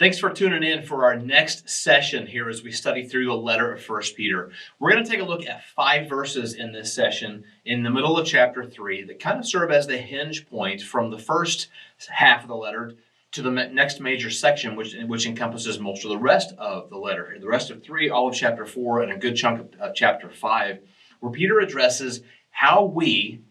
Thanks for tuning in for our next session here as we study through the letter of 1 Peter. We're going to take a look at 5 verses in this session in the middle of chapter 3 that kind of serve as the hinge point from the first half of the letter to the next major section, which encompasses most of the rest of the letter. The rest of 3, all of chapter 4, and a good chunk of chapter 5, where Peter addresses how we,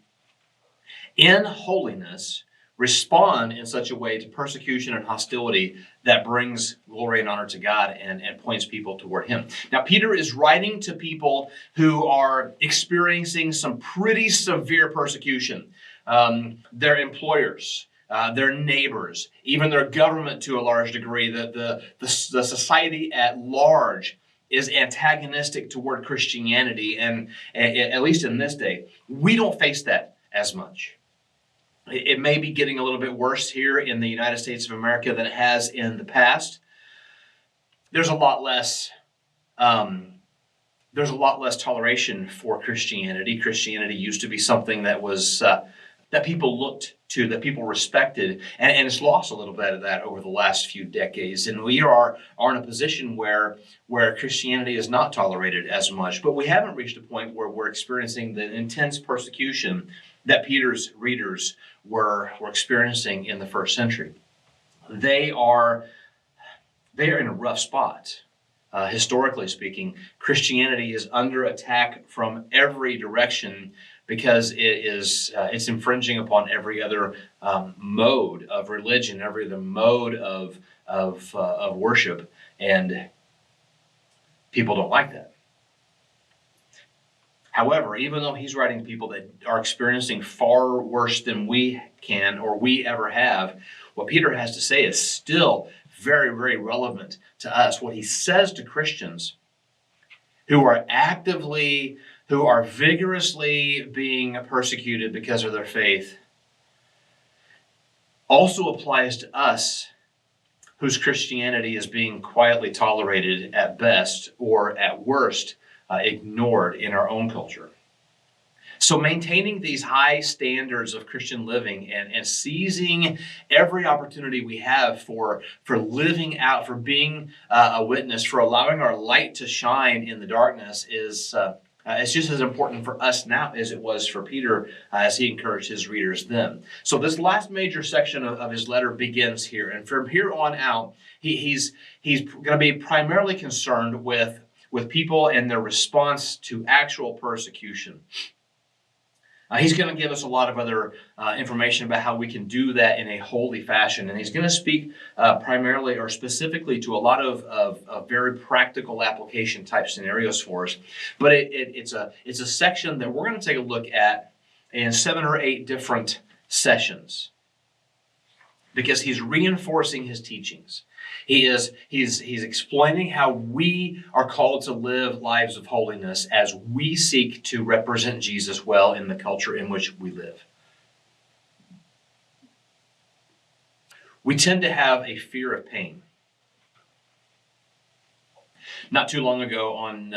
in holiness, respond in such a way to persecution and hostility that brings glory and honor to God and points people toward Him. Now, Peter is writing to people who are experiencing some pretty severe persecution. Their employers, their neighbors, even their government to a large degree, the society at large is antagonistic toward Christianity, and at least in this day, we don't face that as much. It may be getting a little bit worse here in the United States of America than it has in the past. There's a lot less toleration for Christianity. Christianity used to be something that was that people looked to, that people respected, and it's lost a little bit of that over the last few decades. And we are in a position where Christianity is not tolerated as much, but we haven't reached a point where we're experiencing the intense persecution that Peter's readers were experiencing in the first century. They are in a rough spot. Historically speaking, Christianity is under attack from every direction because it's infringing upon every other mode of religion, every other mode of worship, and people don't like that. However, even though he's writing to people that are experiencing far worse than we can or we ever have, what Peter has to say is still very, very relevant to us. What he says to Christians who are vigorously being persecuted because of their faith also applies to us whose Christianity is being quietly tolerated at best or at worst ignored in our own culture. So maintaining these high standards of Christian living and seizing every opportunity we have for living out, for being a witness, for allowing our light to shine in the darkness is it's just as important for us now as it was for Peter as he encouraged his readers then. So this last major section of his letter begins here. And from here on out, he's going to be primarily concerned with people and their response to actual persecution. He's going to give us a lot of other information about how we can do that in a holy fashion. And he's going to speak primarily or specifically to a lot of very practical application type scenarios for us. But it's a section that we're going to take a look at in 7 or 8 different sessions, because he's reinforcing his teachings. He's explaining how we are called to live lives of holiness as we seek to represent Jesus well in the culture in which we live. We tend to have a fear of pain. Not too long ago on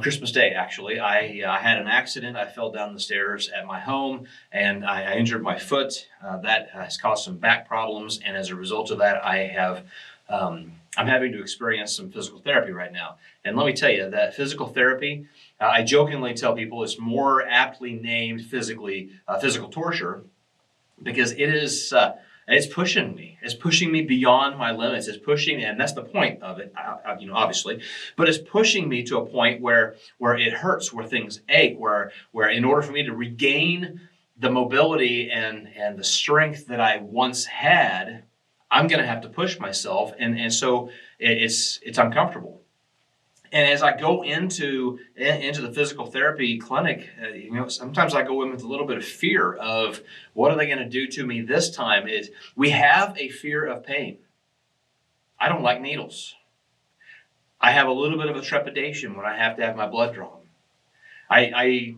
Christmas Day, actually, I had an accident. I fell down the stairs at my home, and I injured my foot. That has caused some back problems, and as a result of that, I'm having to experience some physical therapy right now. And let me tell you that physical therapy, I jokingly tell people, is more aptly named physical torture, because it is. It's pushing me. It's pushing me beyond my limits. It's pushing, and that's the point of it, obviously. But it's pushing me to a point where it hurts, where things ache, where in order for me to regain the mobility and the strength that I once had, I'm going to have to push myself, and so it's uncomfortable. And as I go into the physical therapy clinic, sometimes I go in with a little bit of fear of what are they going to do to me this time. We have a fear of pain. I don't like needles. I have a little bit of a trepidation when I have to have my blood drawn. I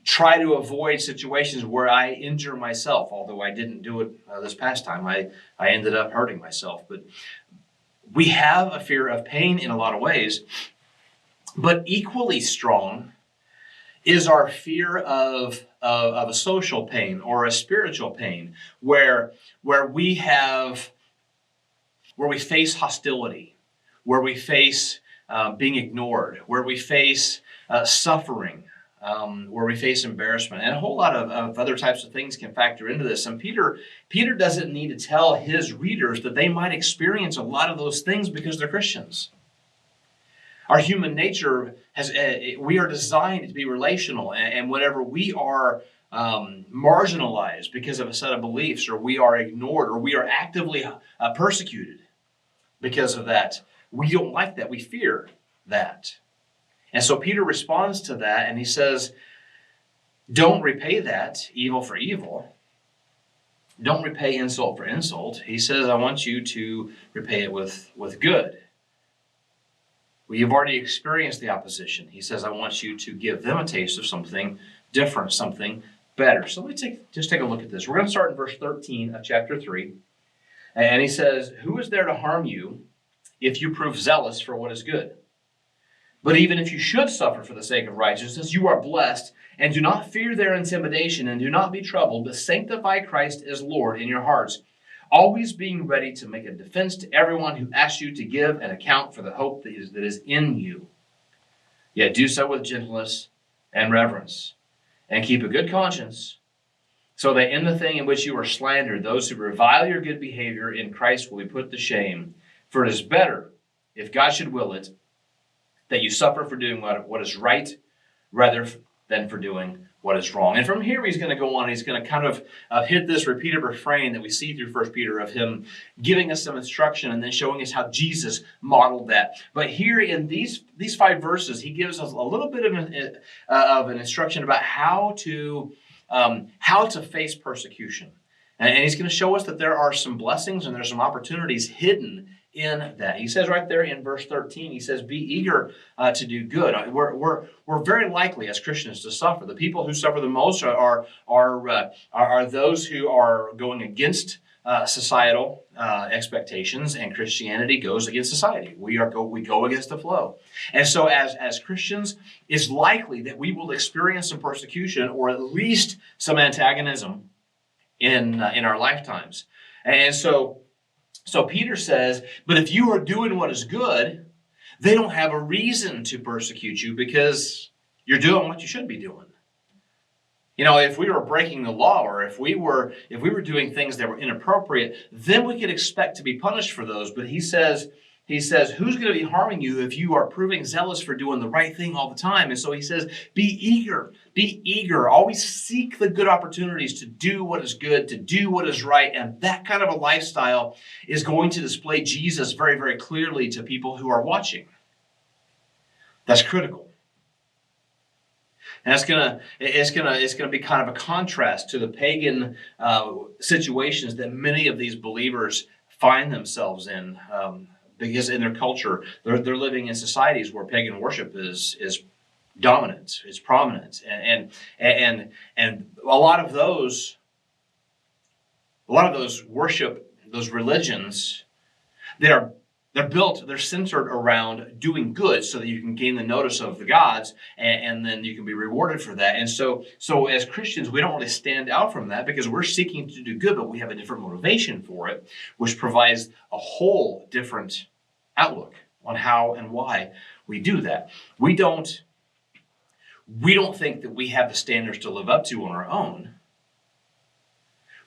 try to avoid situations where I injure myself, although I didn't do it this past time. I ended up hurting myself. But we have a fear of pain in a lot of ways. But equally strong is our fear of a social pain or a spiritual pain, where we have we face hostility, where we face being ignored, where we face suffering, where we face embarrassment, and a whole lot of other types of things can factor into this. And Peter doesn't need to tell his readers that they might experience a lot of those things because they're Christians. Our human nature we are designed to be relational, and whenever we are marginalized because of a set of beliefs, or we are ignored, or we are actively persecuted because of that, we don't like that. We fear that. And so Peter responds to that, and he says, don't repay that evil for evil. Don't repay insult for insult. He says, I want you to repay it with good. Well, you've already experienced the opposition. He says, I want you to give them a taste of something different, something better. So let's just take a look at this. We're going to start in verse 13 of chapter 3. And he says, who is there to harm you if you prove zealous for what is good? But even if you should suffer for the sake of righteousness, you are blessed, and do not fear their intimidation, and do not be troubled, but sanctify Christ as Lord in your hearts, always being ready to make a defense to everyone who asks you to give an account for the hope that is in you. Yet do so with gentleness and reverence, and keep a good conscience, so that in the thing in which you are slandered, those who revile your good behavior in Christ will be put to shame. For it is better, if God should will it, that you suffer for doing what is right, rather than for doing what is wrong. And from here, he's going to go on. He's going to kind of hit this repeated refrain that we see through 1 Peter of him giving us some instruction and then showing us how Jesus modeled that. But here in these 5 verses, he gives us a little bit of an instruction about how to face persecution. And he's going to show us that there are some blessings and there's some opportunities hidden in that. He says right there in verse 13, he says, be eager to do good. We're very likely as Christians to suffer. The people who suffer the most are those who are going against societal expectations, and Christianity goes against society. We go against the flow. And so as Christians, it's likely that we will experience some persecution or at least some antagonism in our lifetimes. And so Peter says, but if you are doing what is good, they don't have a reason to persecute you because you're doing what you should be doing. You know, if we were breaking the law, or if we were doing things that were inappropriate, then we could expect to be punished for those. But he says, who's going to be harming you if you are proving zealous for doing the right thing all the time? And so he says, be eager, always seek the good opportunities to do what is good, to do what is right. And that kind of a lifestyle is going to display Jesus very, very clearly to people who are watching. That's critical. And it's gonna be kind of a contrast to the pagan situations that many of these believers find themselves in. Because in their culture, they're living in societies where pagan worship is dominant, is prominent, and a lot of those worship, those religions, they're centered around doing good so that you can gain the notice of the gods, and then you can be rewarded for that. And so as Christians, we don't really stand out from that because we're seeking to do good, but we have a different motivation for it, which provides a whole different outlook on how and why we do that. We don't think that we have the standards to live up to on our own.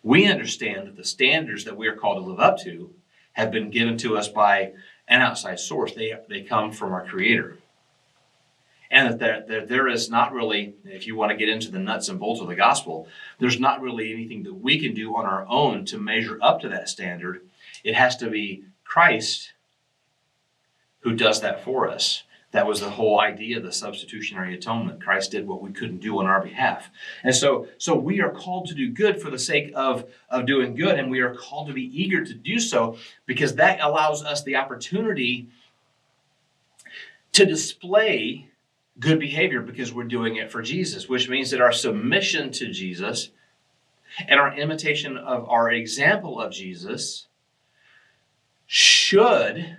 We understand that the standards that we are called to live up to have been given to us by an outside source. They come from our Creator. And that there is not really, if you want to get into the nuts and bolts of the gospel, there's not really anything that we can do on our own to measure up to that standard. It has to be Christ who does that for us. That was the whole idea of the substitutionary atonement. Christ did what we couldn't do on our behalf. And so we are called to do good for the sake of doing good, and we are called to be eager to do so because that allows us the opportunity to display good behavior because we're doing it for Jesus, which means that our submission to Jesus and our imitation of our example of Jesus should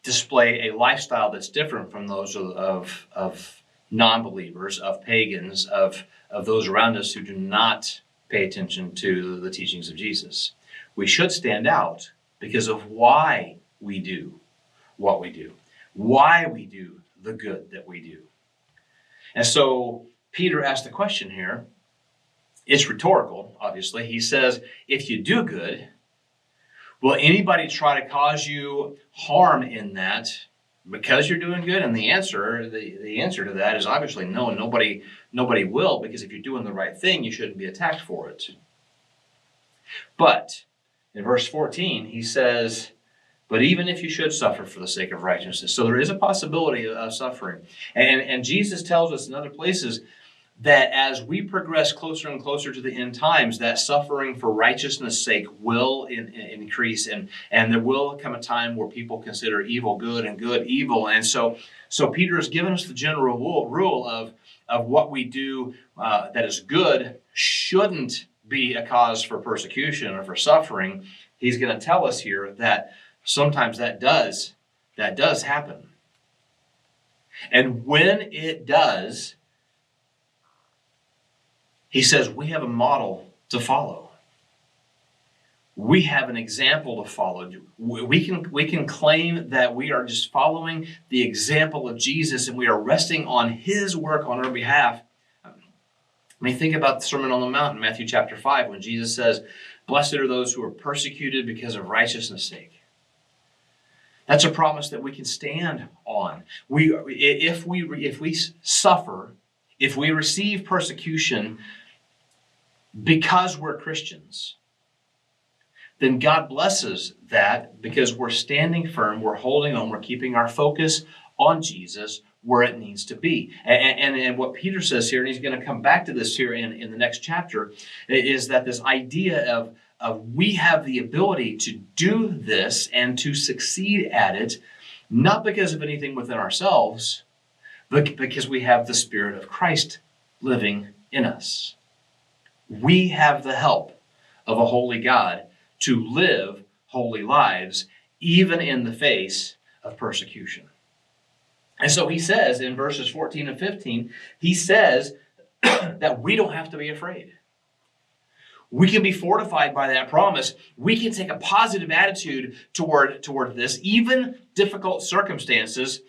display a lifestyle that's different from those of non-believers, of pagans, of those around us who do not pay attention to the teachings of Jesus. We should stand out because of why we do what we do, why we do the good that we do. And so Peter asked the question here. It's rhetorical, obviously. He says, if you do good, will anybody try to cause you harm in that because you're doing good? And the answer to that is obviously no. Nobody will, because if you're doing the right thing, you shouldn't be attacked for it. But in verse 14, he says, but even if you should suffer for the sake of righteousness. So there is a possibility of suffering. And Jesus tells us in other places that as we progress closer and closer to the end times, that suffering for righteousness' sake will increase, and there will come a time where people consider evil good and good evil. And so Peter has given us the general rule of what we do that is good shouldn't be a cause for persecution or for suffering. He's going to tell us here that sometimes that does happen. And when it does, he says we have a model to follow. We have an example to follow. We can claim that we are just following the example of Jesus, and we are resting on his work on our behalf. I mean, think about the Sermon on the Mount in Matthew chapter 5, when Jesus says, blessed are those who are persecuted because of righteousness' sake. That's a promise that we can stand on. If we suffer, if we receive persecution because we're Christians, then God blesses that because we're standing firm, we're holding on, we're keeping our focus on Jesus where it needs to be. And what Peter says here, and he's going to come back to this here in the next chapter, is that this idea of we have the ability to do this and to succeed at it, not because of anything within ourselves, but because we have the Spirit of Christ living in us. We have the help of a holy God to live holy lives, even in the face of persecution. And so he says in verses 14 and 15, he says that we don't have to be afraid. We can be fortified by that promise. We can take a positive attitude toward this, even difficult circumstances,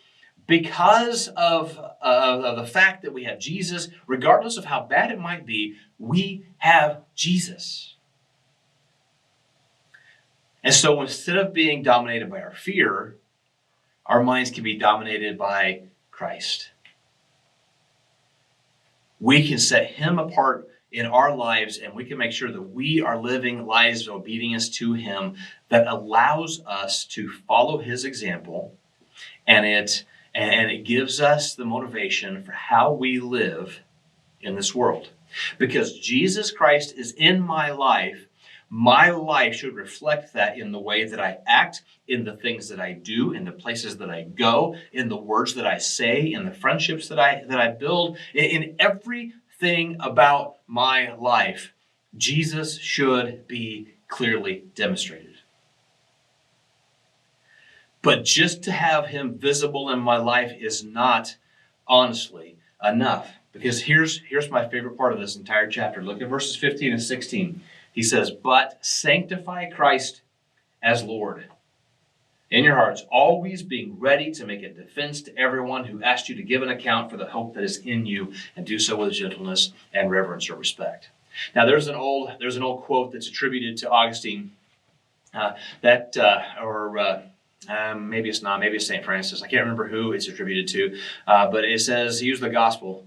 because of the fact that we have Jesus. Regardless of how bad it might be, we have Jesus. And so instead of being dominated by our fear, our minds can be dominated by Christ. We can set him apart in our lives, and we can make sure that we are living lives of obedience to him that allows us to follow his example, and it gives us the motivation for how we live in this world. Because Jesus Christ is in my life should reflect that in the way that I act, in the things that I do, in the places that I go, in the words that I say, in the friendships that I build, in everything about my life. Jesus should be clearly demonstrated. But just to have him visible in my life is not, honestly, enough. Because here's my favorite part of this entire chapter. Look at verses 15 and 16. He says, but sanctify Christ as Lord in your hearts, always being ready to make a defense to everyone who asks you to give an account for the hope that is in you, and do so with gentleness and reverence or respect. Now, there's an old quote that's attributed to Augustine maybe it's not, maybe it's St. Francis. I can't remember who it's attributed to, but it says, use the gospel,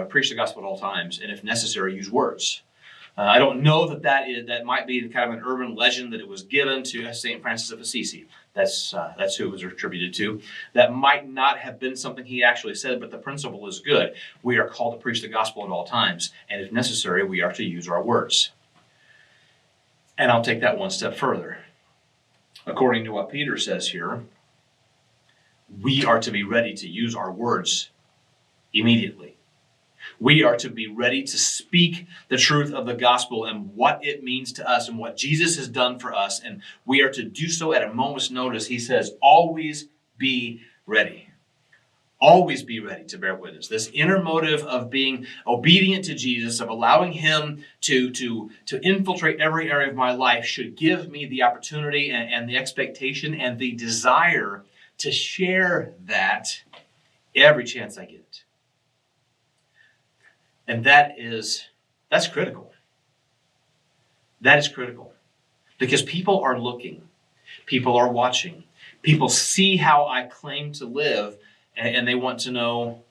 preach the gospel at all times, and if necessary, use words. I don't know that might be kind of an urban legend that it was given to St. Francis of Assisi. That's who it was attributed to. That might not have been something he actually said, but the principle is good. We are called to preach the gospel at all times, and if necessary, we are to use our words. And I'll take that one step further. According to what Peter says here, we are to be ready to use our words immediately. We are to be ready to speak the truth of the gospel and what it means to us and what Jesus has done for us. And we are to do so at a moment's notice. He says, always be ready. Always be ready to bear witness. This inner motive of being obedient to Jesus, of allowing him to infiltrate every area of my life, should give me the opportunity and the expectation and the desire to share that every chance I get. And that's critical. That is critical. Because people are looking. People are watching. People see how I claim to live, and they want to know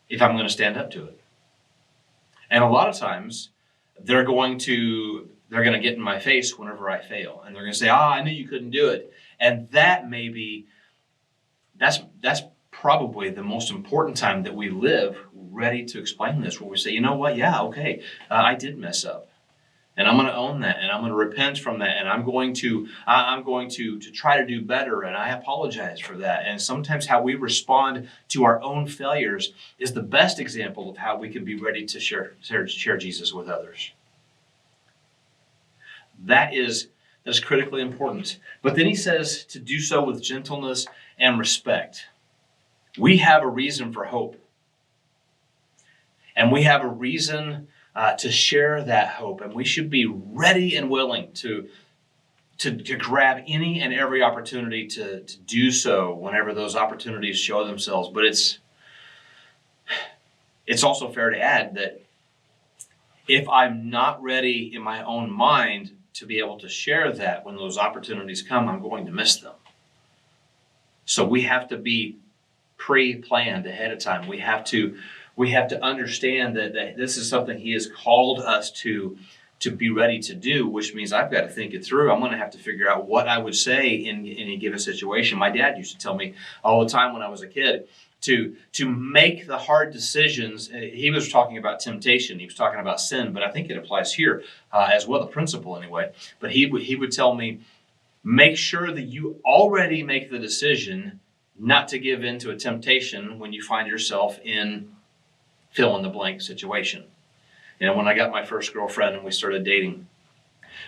if I'm going to stand up to it. And a lot of times, they're going to get in my face whenever I fail. And they're going to say, I knew you couldn't do it. And that's probably the most important time that we live ready to explain this, where we say, you know what, yeah, okay, I did mess up. And I'm going to own that, and I'm going to repent from that, and I'm going to try to do better, and I apologize for that. And sometimes how we respond to our own failures is the best example of how we can be ready to share Jesus with others. That is critically important. But then he says to do so with gentleness and respect. We have a reason for hope, and we have a reason to share that hope, and we should be ready and willing to grab any and every opportunity to do so whenever those opportunities show themselves. But it's also fair to add that if I'm not ready in my own mind to be able to share that when those opportunities come, I'm going to miss them. So we have to be pre-planned ahead of time. We have to understand that this is something he has called us to be ready to do, which means I've got to think it through. I'm going to have to figure out what I would say in a given situation. My dad used to tell me all the time when I was a kid to make the hard decisions. He was talking about temptation. He was talking about sin, but I think it applies here as well, the principle anyway. But he would tell me, make sure that you already make the decision not to give in to a temptation when you find yourself in fill-in-the-blank situation. When I got my first girlfriend and we started dating,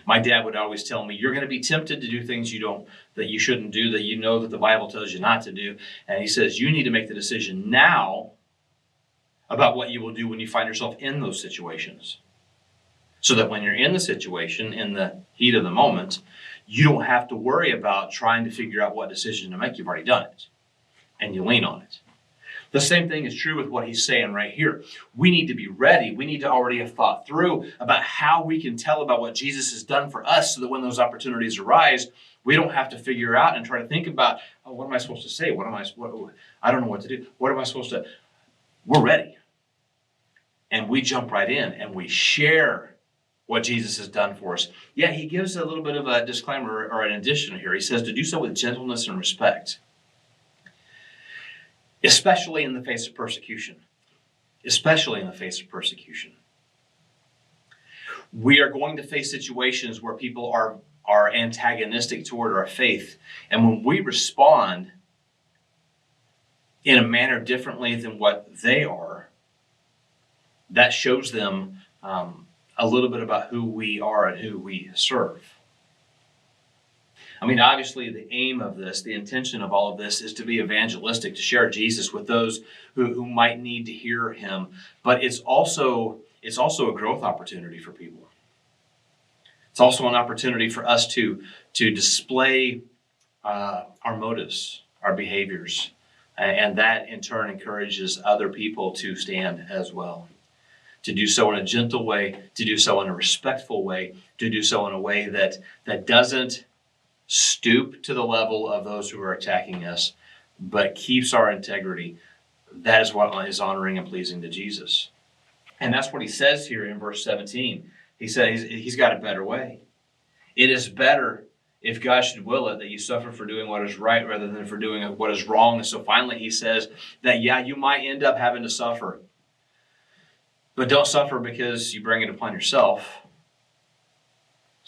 my dad would always tell me, you're going to be tempted to do things that you shouldn't do, that you know that the Bible tells you not to do. And he says, you need to make the decision now about what you will do when you find yourself in those situations. So that when you're in the situation, in the heat of the moment, you don't have to worry about trying to figure out what decision to make. You've already done it. And you lean on it. The same thing is true with what he's saying right here. We need to be ready. We need to already have thought through about how we can tell about what Jesus has done for us, so that when those opportunities arise, we don't have to figure out and try to think about, what am I supposed to say? I don't know what to do. What am I supposed to? We're ready. And we jump right in and we share what Jesus has done for us. Yeah, he gives a little bit of a disclaimer or an addition here. He says to do so with gentleness and respect. Especially in the face of persecution. Especially in the face of persecution. We are going to face situations where people are antagonistic toward our faith. And when we respond in a manner differently than what they are, that shows them a little bit about who we are and who we serve. Obviously, the aim of this, the intention of all of this, is to be evangelistic, to share Jesus with those who might need to hear him. But it's also a growth opportunity for people. It's also an opportunity for us to display our motives, our behaviors, and that in turn encourages other people to stand as well. To do so in a gentle way, to do so in a respectful way, to do so in a way that doesn't stoop to the level of those who are attacking us, but keeps our integrity. That is what is honoring and pleasing to Jesus. And that's what he says here in verse 17. He says he's got a better way. It is better, if God should will it, that you suffer for doing what is right rather than for doing what is wrong. And so finally he says that, yeah, you might end up having to suffer. But don't suffer because you bring it upon yourself.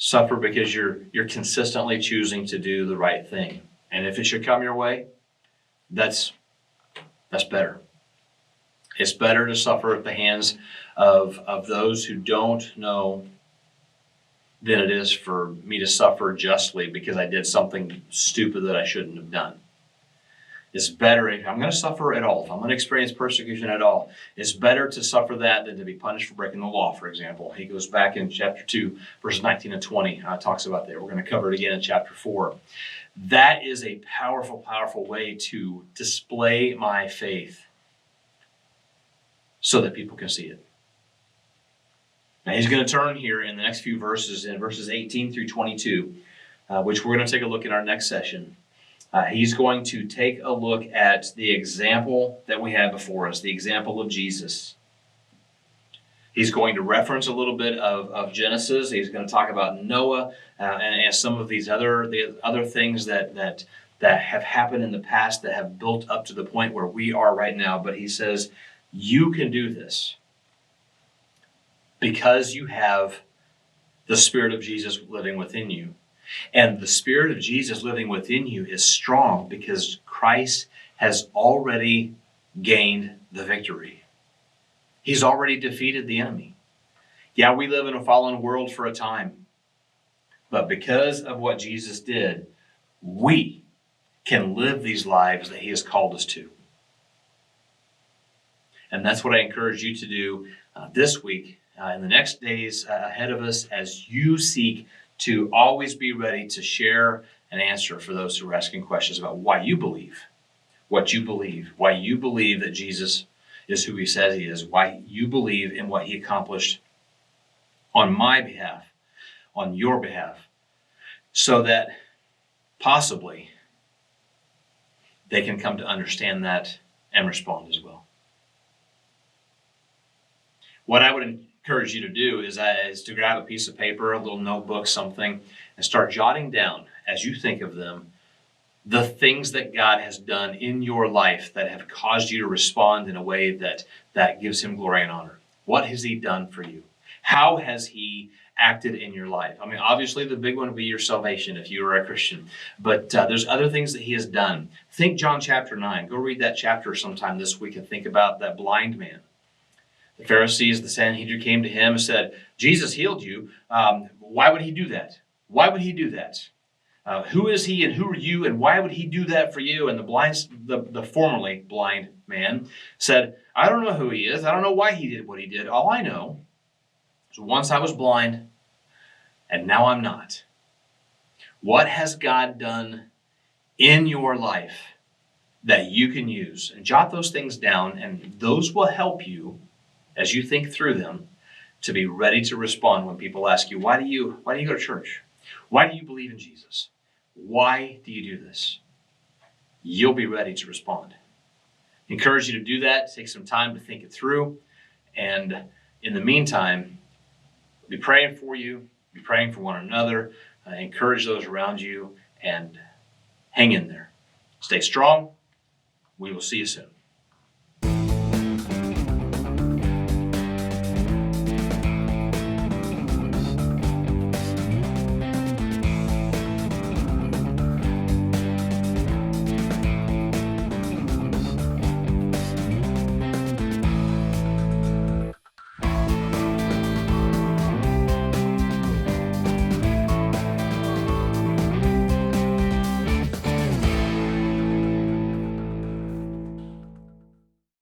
Suffer because you're consistently choosing to do the right thing. And if it should come your way, that's better. It's better to suffer at the hands of those who don't know than it is for me to suffer justly because I did something stupid that I shouldn't have done. It's better, if I'm going to suffer at all, if I'm going to experience persecution at all, it's better to suffer that than to be punished for breaking the law, for example. He goes back in chapter 2, verses 19 and 20, talks about that. We're going to cover it again in chapter 4. That is a powerful, powerful way to display my faith so that people can see it. Now he's going to turn here in the next few verses, in verses 18 through 22, which we're going to take a look in our next session. He's going to take a look at the example that we have before us, the example of Jesus. He's going to reference a little bit of Genesis. He's going to talk about Noah and some of these other things that have happened in the past that have built up to the point where we are right now. But he says, you can do this because you have the Spirit of Jesus living within you. And the Spirit of Jesus living within you is strong because Christ has already gained the victory. He's already defeated the enemy. Yeah, we live in a fallen world for a time. But because of what Jesus did, we can live these lives that he has called us to. And that's what I encourage you to do this week, in the next days ahead of us, as you seek to always be ready to share an answer for those who are asking questions about why you believe, what you believe, why you believe that Jesus is who he says he is, why you believe in what he accomplished on my behalf, on your behalf, so that possibly they can come to understand that and respond as well. What I would encourage you to do is to grab a piece of paper, a little notebook, something, and start jotting down, as you think of them, the things that God has done in your life that have caused you to respond in a way that gives him glory and honor. What has he done for you? How has he acted in your life? I mean, obviously the big one would be your salvation if you are a Christian, but there's other things that he has done. Think John chapter 9. Go read that chapter sometime this week and think about that blind man. The Pharisees, the Sanhedrin came to him and said, Jesus healed you. Why would he do that? Why would he do that? Who is he and who are you and why would he do that for you? And the formerly blind man said, I don't know who he is. I don't know why he did what he did. All I know is once I was blind and now I'm not. What has God done in your life that you can use? And jot those things down, and those will help you as you think through them to be ready to respond when people ask you, why do you go to church? Why do you believe in Jesus? Why do you do this? You'll be ready to respond. I encourage you to do that. Take some time to think it through. And in the meantime, be praying for you, be praying for one another, encourage those around you, and hang in there. Stay strong. We will see you soon.